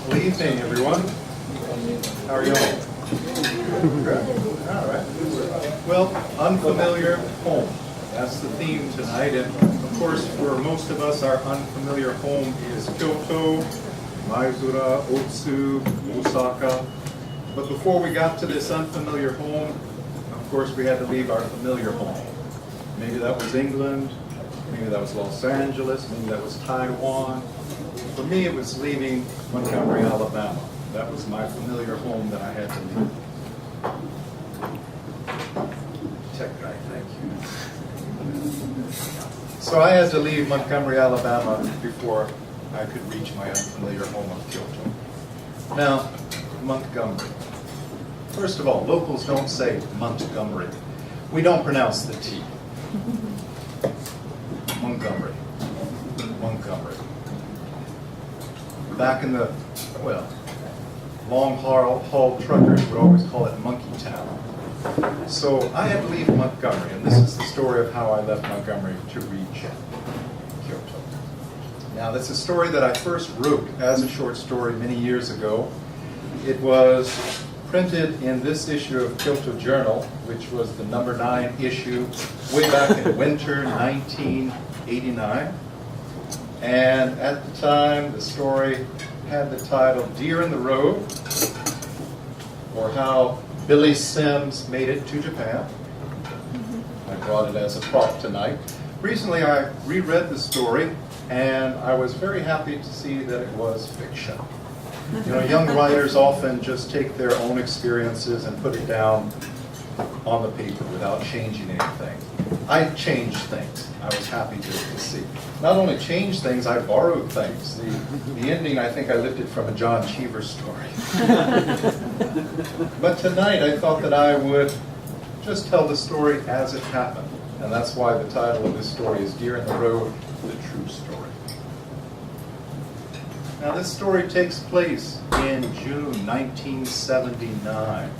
Good evening, everyone. How are you all? Good. All right. Well, unfamiliar home. That's the theme tonight. And of course, for most of us, our unfamiliar home is Kyoto, Maizura, Otsu, Osaka. But before we got to this unfamiliar home, of course, we had to leave our familiar home. Maybe that was England, maybe that was Los Angeles, maybe that was Taiwan. For me, it was leaving Montgomery, Alabama. That was my familiar home that I had to leave. Tech guy, thank you. So I had to leave Montgomery, Alabama before I could reach my unfamiliar home of Kyoto. Now, Montgomery. First of all, locals don't say Montgomery. We don't pronounce the T. Montgomery. Montgomery. Back in the, well, long haul truckers would always call it Monkey Town. So I had to leave Montgomery, and this is the story of how I left Montgomery to reach Kyoto. Now, that's a story that I first wrote as a short story many years ago. It was printed in this issue of Kyoto Journal, which was the #9 issue way back in winter 1989. And at the time, the story had the title Deer in the Road, or How Billy Sims Made It to Japan. I brought it as a prop tonight. Recently, I reread the story, and I was very happy to see that it was fiction. You know, young writers often just take their own experiences and put it down on the paper without changing anything. I changed things. I was happy to see. Not only changed things, I borrowed things. The ending, I think I lifted from a John Cheever story. But tonight, I thought that I would just tell the story as it happened. And that's why the title of this story is Deer in the Road, the True Story. Now, this story takes place in June 1979.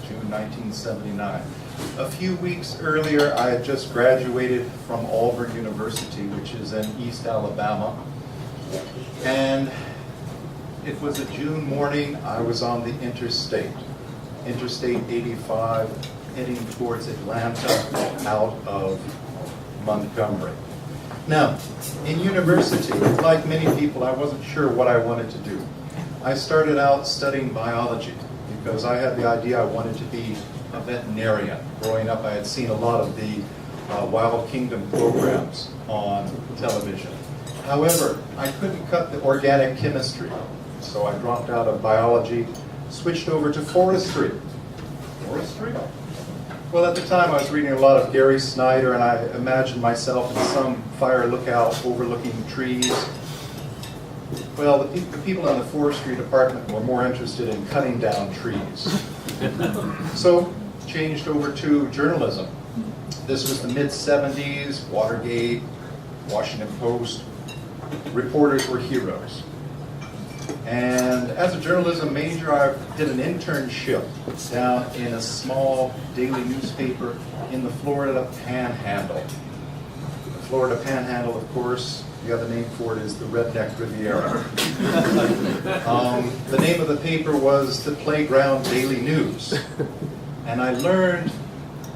June 1979. A few weeks earlier, I had just graduated from Auburn University, which is in East Alabama. And it was a June morning. I was on the Interstate 85, heading towards Atlanta out of Montgomery. Now, in university, like many people, I wasn't sure what I wanted to do. I started out studying biology because I had the idea I wanted to be a veterinarian. Growing up, I had seen a lot of the Wild Kingdom programs on television. However, I couldn't cut the organic chemistry, so I dropped out of biology, switched over to forestry. Forestry? Well, at the time, I was reading a lot of Gary Snyder, and I imagined myself in some fire lookout overlooking trees. Well, the people in the forestry department were more interested in cutting down trees. So, changed over to journalism. This was the mid-70s, Watergate, Washington Post. Reporters were heroes. And as a journalism major, I did an internship down in a small daily newspaper in the Florida Panhandle. The Florida Panhandle, of course, the other name for it is the Redneck Riviera. The name of the paper was the Playground Daily News. And I learned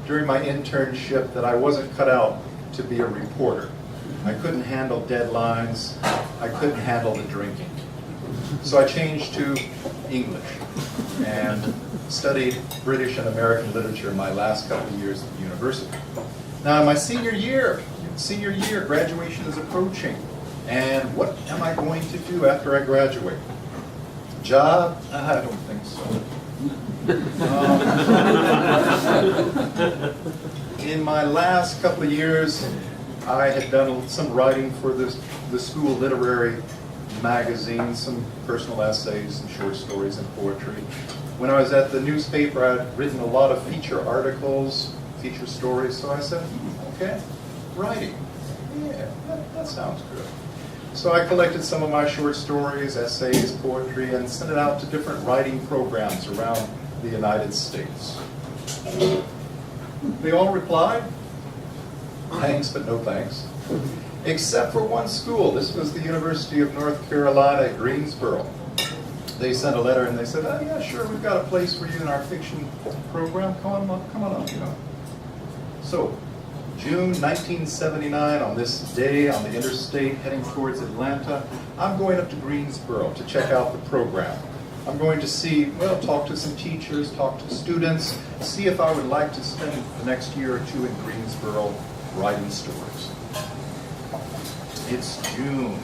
during my internship that I wasn't cut out to be a reporter. I couldn't handle deadlines. I couldn't handle the drinking. So I changed to English and studied British and American literature in my last couple of years at the university. Now, in my senior year, graduation is approaching. And what am I going to do after I graduate? Job? I don't think so. In my last couple of years, I had done some writing for the school literary magazine, some personal essays, some short stories and poetry. When I was at the newspaper, I'd written a lot of feature articles, feature stories, so I said, okay, writing. Yeah, that sounds good. So I collected some of my short stories, essays, poetry, and sent it out to different writing programs around the United States. They all replied, thanks, but no thanks. Except for one school. This was the University of North Carolina at Greensboro. they sent a letter and they said, oh yeah, sure, we've got a place for you in our fiction program. Come on up, you know. So, June 1979, on this day on the interstate heading towards Atlanta, I'm going up to Greensboro to check out the program. I'm going to see, well, talk to some teachers, talk to students, see if I would like to spend the next year or two in Greensboro writing stories. It's June.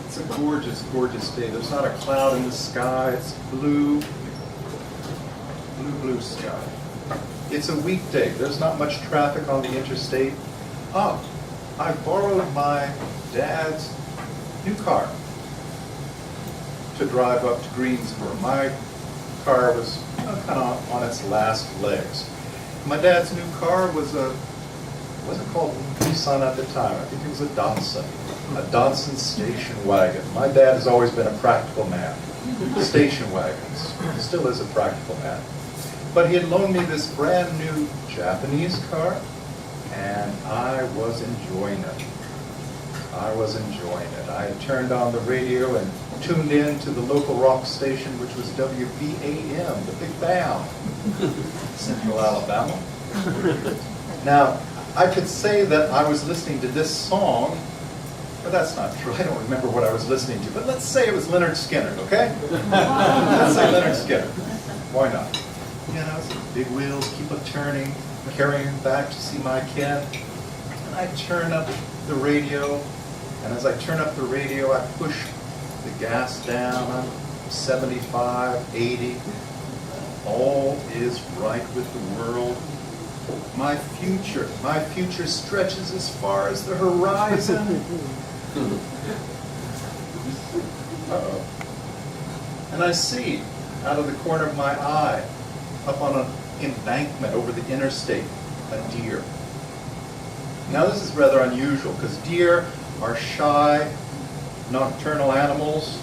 It's a gorgeous, gorgeous day. There's not a cloud in the sky. It's blue, blue sky. It's a weekday. There's not much traffic on the interstate. I borrowed my dad's new car to drive up to Greensboro. My car was kind of on its last legs. My dad's new car was a, wasn't called Nissan at the time. I think it was a Datsun station wagon. My dad has always been a practical man. Station wagons. He still is a practical man. But he had loaned me this brand new Japanese car, and I was enjoying it. I was enjoying it. I had turned on the radio and tuned in to the local rock station, which was WBAM, the Big Bam, Central Alabama. Now, I could say that I was listening to this song, but that's not true. I don't remember what I was listening to, but let's say it was Leonard Skinner, okay? Let's say Leonard Skinner. Why not? You know, some big wheels keep on turning, carrying back to see my kid. And I turn up the radio, and as I turn up the radio, I push the gas down. I'm 75, 80. All is right with the world. My future stretches as far as the horizon. Uh-oh. And I see, out of the corner of my eye, up on an embankment over the interstate, a deer. Now this is rather unusual, because deer are shy, nocturnal animals.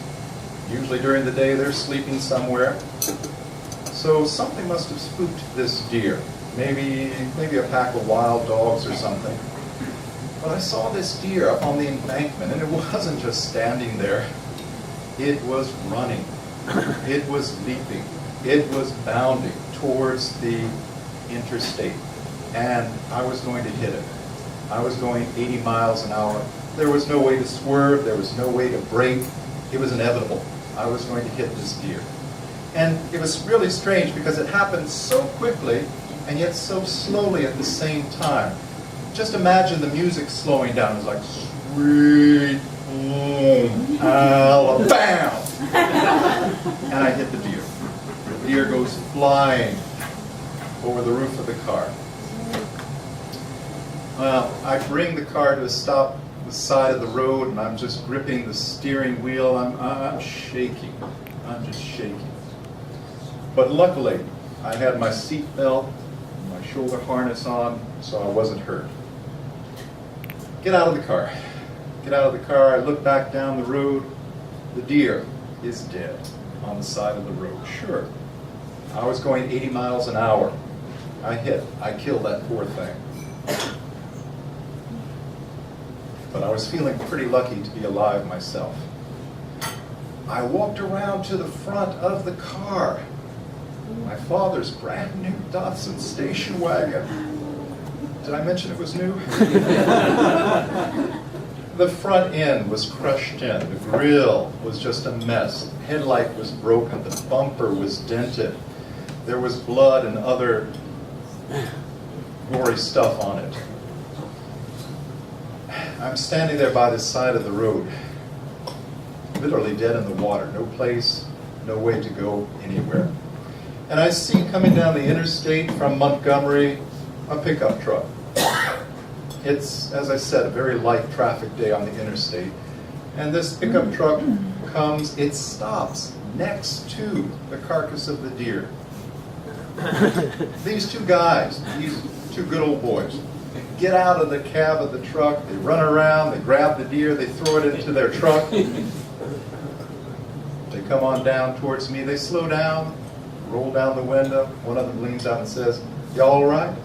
Usually during the day they're sleeping somewhere. So something must have spooked this deer. Maybe a pack of wild dogs or something. But I saw this deer up on the embankment, and it wasn't just standing there. It was running. It was leaping. It was bounding towards the interstate. And I was going to hit it. I was going 80 miles an hour. There was no way to swerve. There was no way to brake. It was inevitable. I was going to hit this deer. And it was really strange because it happened so quickly and yet so slowly at the same time. Just imagine the music slowing down. It's like, sweet home Alabama. And I hit the deer. The deer goes flying over the roof of the car. Well, I bring the car to a stop on the side of the road, and I'm just gripping the steering wheel. I'm shaking. I'm just shaking. But luckily, I had my seat belt, my shoulder harness on, so I wasn't hurt. Get out of the car. Get out of the car. I look back down the road. The deer is dead on the side of the road. Sure. I was going 80 miles an hour. I killed that poor thing. But I was feeling pretty lucky to be alive myself. I walked around to the front of the car. My father's brand new Datsun station wagon. Did I mention it was new? The front end was crushed in. The grill was just a mess. The headlight was broken. The bumper was dented. There was blood and other gory stuff on it. I'm standing there by the side of the road, literally dead in the water. No place, no way to go anywhere. And I see coming down the interstate from Montgomery a pickup truck. It's, as I said, a very light traffic day on the interstate. And this pickup truck comes, it stops next to the carcass of the deer. These two guys, these two good old boys, get out of the cab of the truck, they run around, they grab the deer, they throw it into their truck. They come on down towards me, they slow down, roll down the window. One of them leans out and says, "You all right?"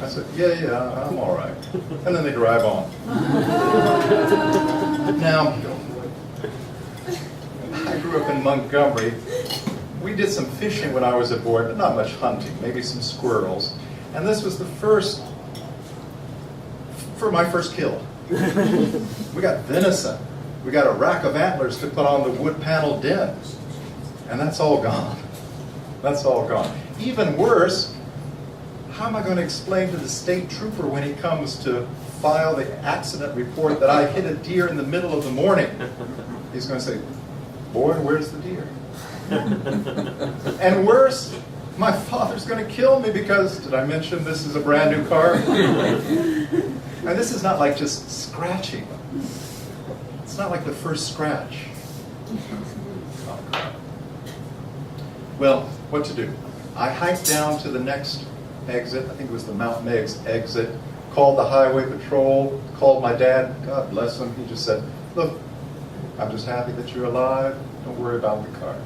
I said, yeah, I'm all right. And then they drive on. Now, I grew up in Montgomery. We did some fishing when I was aboard, but not much hunting, maybe some squirrels. And this was the first, for my first kill. We got venison. We got a rack of antlers to put on the wood panel den. And that's all gone. That's all gone. Even worse, how am I going to explain to the state trooper when he comes to file the accident report that I hit a deer in the middle of the morning? He's going to say, "Boy, where's the deer?" And worse, my father's going to kill me because, did I mention this is a brand new car? And this is not like just scratching. It's not like the first scratch. Well, what to do? I hiked down to the next exit. I think it was the Mount Meigs exit. Called the highway patrol. Called my dad. God bless him. He just said, "Look, I'm just happy that you're alive. Don't worry about the car."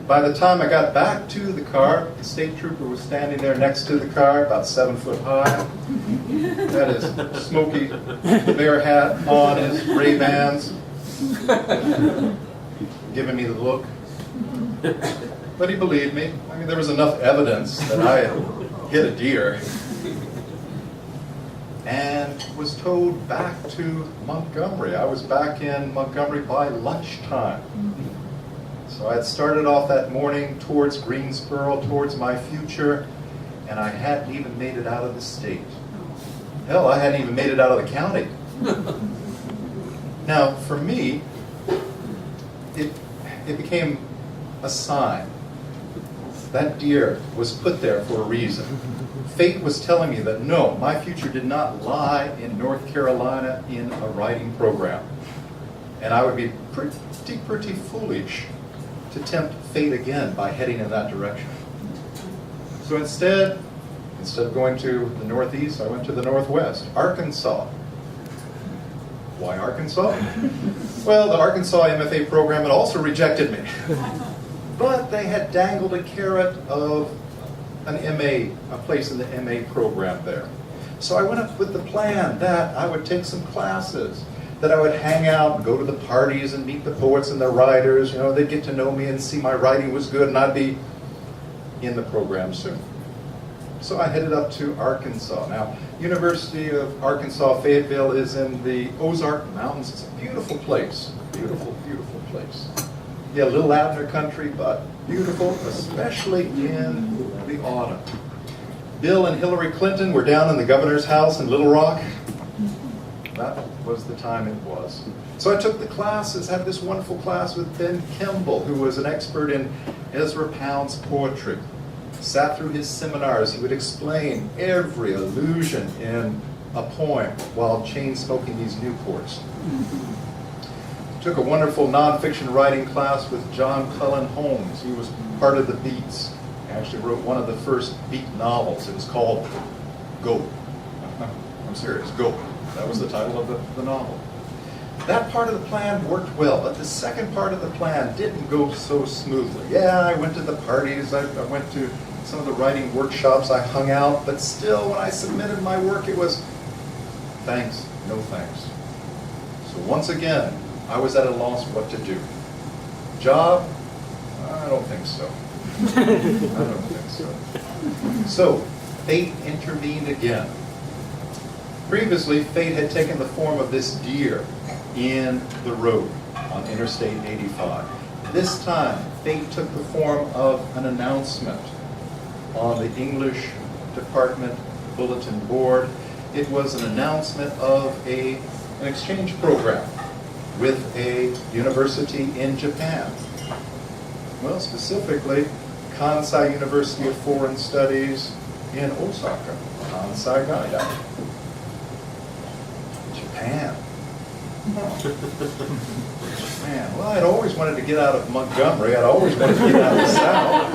By the time I got back to the car, the state trooper was standing there next to the car, about 7 foot high. Had his smoky bear hat on, his Ray-Bans, giving me the look. But he believed me. I mean, there was enough evidence that I had hit a deer. And was towed back to Montgomery. I was back in Montgomery by lunchtime. So I had started off that morning towards Greensboro, towards my future, and I hadn't even made it out of the state. Hell, I hadn't even made it out of the county. Now, for me, it became a sign. That deer was put there for a reason. Fate was telling me that no, my future did not lie in North Carolina in a writing program. And I would be pretty foolish to tempt fate again by heading in that direction. So instead of going to the Northeast, I went to the Northwest, Arkansas. Why Arkansas? Well, the Arkansas MFA program had also rejected me. But they had dangled a carrot of an MA, a place in the MA program there. So I went up with the plan that I would take some classes, that I would hang out and go to the parties and meet the poets and the writers. You know, they'd get to know me and see my writing was good, and I'd be in the program soon. So I headed up to Arkansas. Now, University of Arkansas Fayetteville is in the Ozark Mountains. It's a beautiful place. Beautiful, beautiful place. Yeah, little Abner country, but beautiful, especially in the autumn. Bill and Hillary Clinton were down in the governor's house in Little Rock. That was the time it was. So I took the classes, had this wonderful class with Ben Kimball, who was an expert in Ezra Pound's poetry. Sat through his seminars. He would explain every allusion in a poem while chain smoking these Newports. Took a wonderful nonfiction writing class with John Cullen Holmes. He was part of the Beats. He actually wrote one of the first Beat novels. It was called Go. I'm serious, Go. That was the title of the novel. That part of the plan worked well, but the second part of the plan didn't go so smoothly. Yeah, I went to the parties, I went to some of the writing workshops, I hung out, but still when I submitted my work it was thanks, no thanks. So once again, I was at a loss what to do. Job? I don't think so. I don't think so. So, fate intervened again. Previously, fate had taken the form of this deer in the road on Interstate 85. This time, fate took the form of an announcement on the English Department Bulletin Board. It was an announcement of an exchange program with a university in Japan. Well, specifically, Kansai University of Foreign Studies in Osaka, Kansai Gaida. Japan. Man, well, I'd always wanted to get out of Montgomery. I'd always wanted to get out of the South.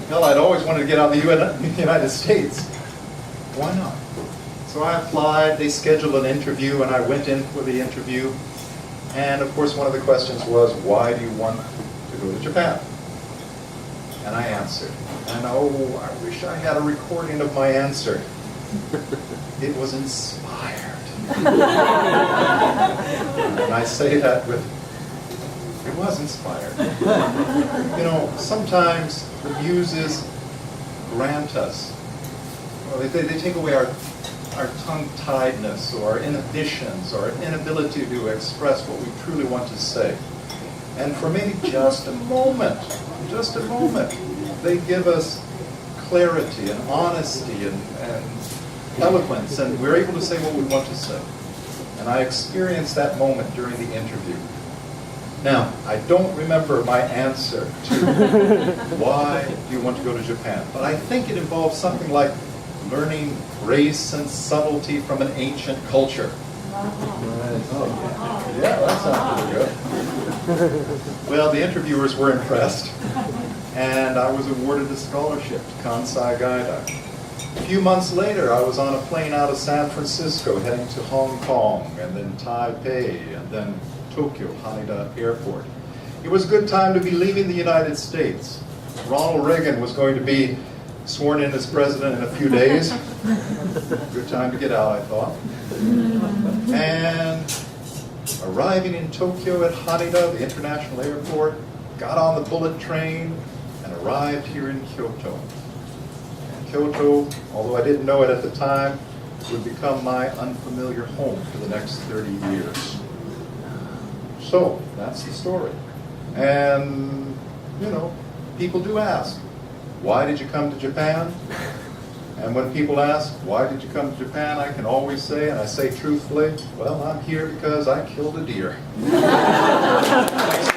Hell, I'd always wanted to get out of the United States. Why not? So I applied, they scheduled an interview, and I went in for the interview. And of course, one of the questions was, why do you want to go to Japan? And I answered. And oh, I wish I had a recording of my answer. It was inspired. And I say that with It was inspired. Sometimes the muses grant us, they take away our tongue-tiedness or our inhibitions or our inability to express what we truly want to say. And for maybe just a moment, they give us clarity and honesty and eloquence, and we're able to say what we want to say. And I experienced that moment during the interview. Now, I don't remember my answer to why do you want to go to Japan, but I think it involves something like learning grace and subtlety from an ancient culture. Yeah, that sounds pretty good. Well, the interviewers were impressed, and I was awarded a scholarship to Kansai Gaida. A few months later, I was on a plane out of San Francisco heading to Hong Kong, and then Taipei, and then Tokyo, Haneda Airport. It was a good time to be leaving the United States. Ronald Reagan was going to be sworn in as president in a few days. Good time to get out, I thought. And arriving in Tokyo at Haneda, the international airport, got on the bullet train and arrived here in Kyoto. And Kyoto, although I didn't know it at the time, would become my unfamiliar home for the next 30 years. So, that's the story. And, people do ask, why did you come to Japan? And when people ask, why did you come to Japan, I can always say, and I say truthfully, well, I'm here because I killed a deer. Thanks.